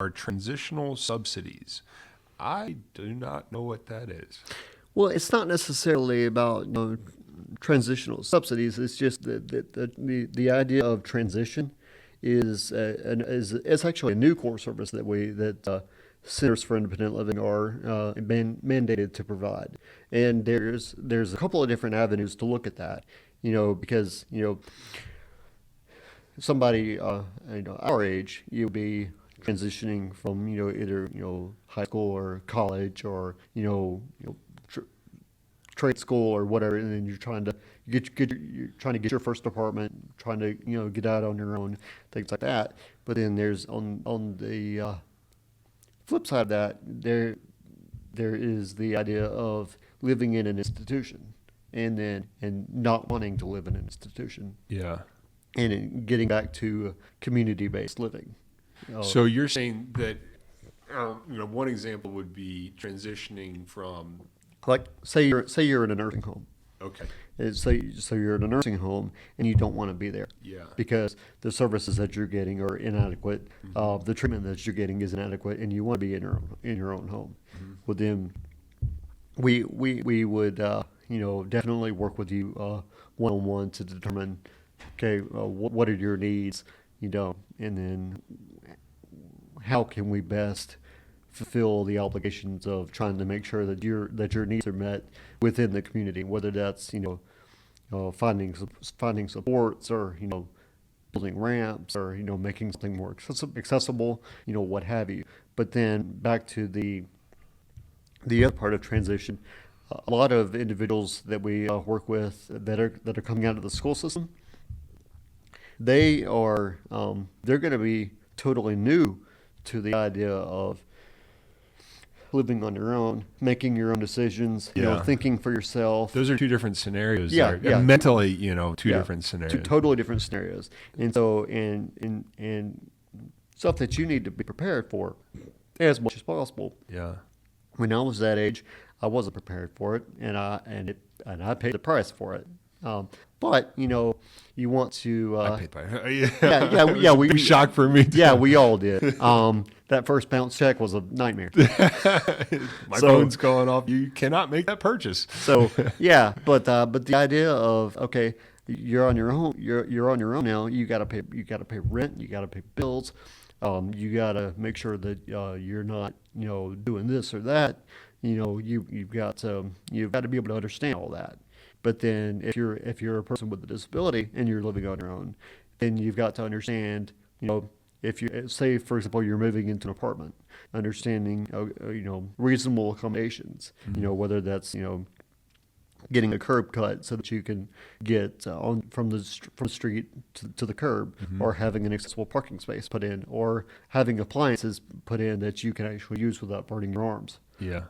are transitional subsidies. I do not know what that is. Well, it's not necessarily about transitional subsidies. It's just the idea of transition is it's actually a new core service that Centers for Independent Living are mandated to provide. And there's a couple of different avenues to look at that. Because somebody our age, you'll be transitioning from either high school or college or trade school or whatever, and then you're trying to get your first apartment, trying to get out on your own, things like that. But then there's on the flip side of that, there is the idea of living in an institution and not wanting to live in an institution. Yeah. And getting back to community-based living. So you're saying that one example would be transitioning from, like say you're in a nursing home. Okay. So you're in a nursing home and you don't want to be there. Yeah. Because the services that you're getting are inadequate. Mm-hmm. The treatment that you're getting is inadequate, and you want to be in your own home. Mm-hmm. Well, then we would definitely work with you one-on-one to determine, okay, what are your needs, and then how can we best fulfill the obligations of trying to make sure that your needs are met within the community, whether that's finding supports or building ramps or making something more accessible, what have you. But then back to the other part of transition, a lot of individuals that we work with that are coming out of the school system, they're going to be totally new to the idea of living on your own, making your own decisions, thinking for yourself. Those are two different scenarios. Yeah, there. Yeah. Mentally, two different scenarios. Two totally different scenarios. And so, and stuff that you need to be prepared for as much as possible. Yeah. When I was that age, I wasn't prepared for it, and I paid the price for it. But you want to. I paid by yeah. Big shock for me. Yeah, we all did. That first bounce check was a nightmare. My phone's going off. You cannot make that purchase. So yeah, but the idea of, okay, you're on your own. You're on your own now. You got to pay rent. You got to pay bills. You got to make sure that you're not doing this or that. You've got to be able to understand all that. But then if you're a person with a disability and you're living on your own, then you've got to understand, if you say, for example, you're moving into an apartment, understanding, reasonable accommodations, Mm-hmm. Whether that's, getting a curb cut so that you can get from the street to the curb, mm-hmm. or having an accessible parking space put in, or having appliances put in that you can actually use without burning your arms. Yeah.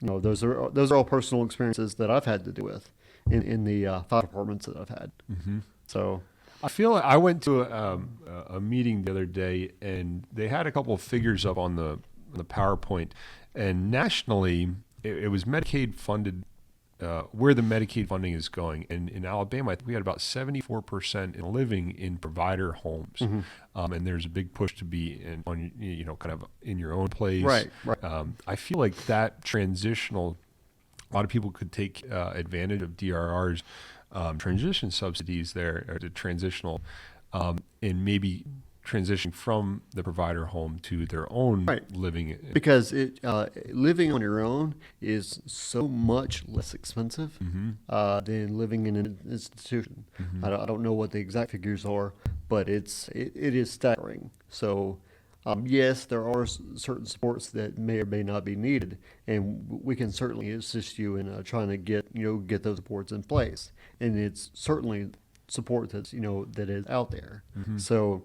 Those are all personal experiences that I've had to deal with in the 5 apartments that I've had. Mm-hmm. So I feel like I went to a meeting the other day, and they had a couple of figures up on the PowerPoint, and nationally it was Medicaid funded, where the Medicaid funding is going. And in Alabama, I think we had about 74% in living in provider homes. Mm-hmm. And there's a big push to be kind of in your own place. Right. I feel like that transitional, a lot of people could take advantage of DRR's transition subsidies there, or the transitional, and maybe transitioning from the provider home to their own living. Because living on your own is so much less expensive, mm-hmm. Than living in an institution. Mm-hmm. I don't know what the exact figures are, but it is staggering. So yes, there are certain supports that may or may not be needed, and we can certainly assist you in trying to get those supports in place. And it's certainly support that's that is out there. Mm-hmm. So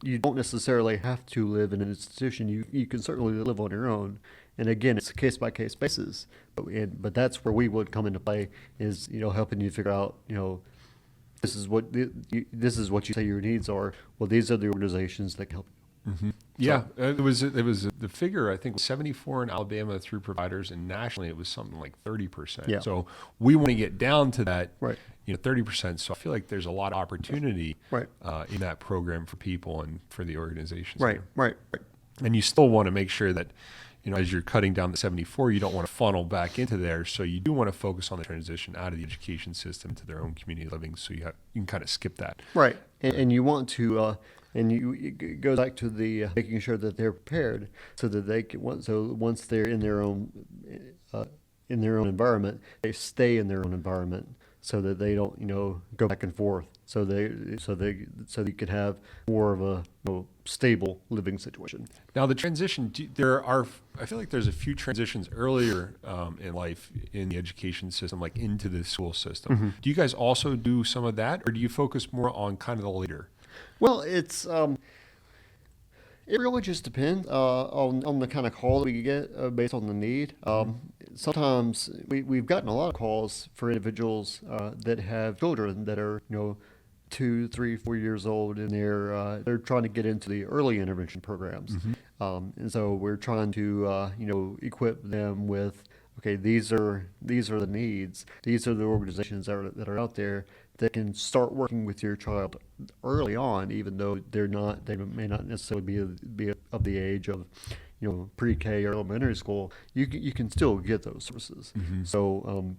you don't necessarily have to live in an institution. You can certainly live on your own. And again, it's a case-by-case basis. But that's where we would come into play, is helping you figure out this is what you say your needs are. Well, these are the organizations that can help you. Yeah, it was the figure I think was 74 in Alabama through providers, and nationally it was something like 30%. Yeah. So we want to get down to that, Right. 30%. So I feel like there's a lot of opportunity Right. in that program for people and for the organizations. Right. there. Right. Right. And you still want to make sure that, as you're cutting down the 74, you don't want to funnel back into there. So you do want to focus on the transition out of the education system to their own community living. So you can kind of skip that. Right, and you want to, it goes back to the making sure that they're prepared so that they can. So once they're in their own environment, they stay in their own environment so that they don't, go back and forth. So you could have more of a stable living situation. Now the transition, I feel like there's a few transitions earlier in life in the education system, like into the school system. Do you guys also do some of that, or do you focus more on kind of the later? Well, it really just depends on the kind of call that we get based on the need. Sometimes we've gotten a lot of calls for individuals that have children that are 2, 3, 4 years old, and they're trying to get into the early intervention programs, and so we're trying to equip them with, okay, these are the needs, these are the organizations that are out there that can start working with your child early on, even though they may not necessarily be of the age of pre-K or elementary school. You can still get those services. So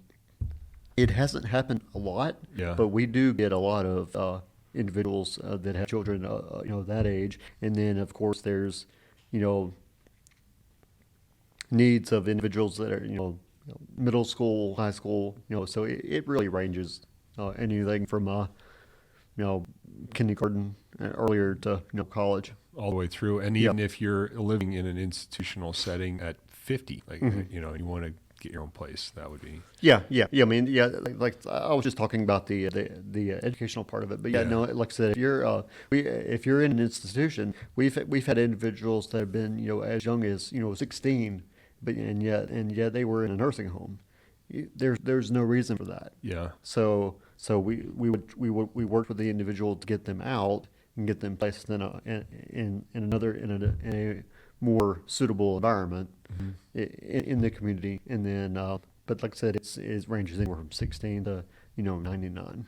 it hasn't happened a lot, Yeah. but we do get a lot of individuals that have children that age, and then of course there's needs of individuals that are middle school, high school, so it really ranges. Anything from kindergarten earlier to college, All the way through. And even if you're living in an institutional setting at 50, and you want to get your own place, that would be. Yeah. I mean, like I was just talking about the educational part of it, but no, like I said, if you're in an institution, we've had individuals that have been as young as 16, but and yet they were in a nursing home. There's no reason for that. Yeah. So we worked with the individual to get them out and get them placed in a more suitable environment in the community, and then but like I said, it ranges anywhere from 16 to 99.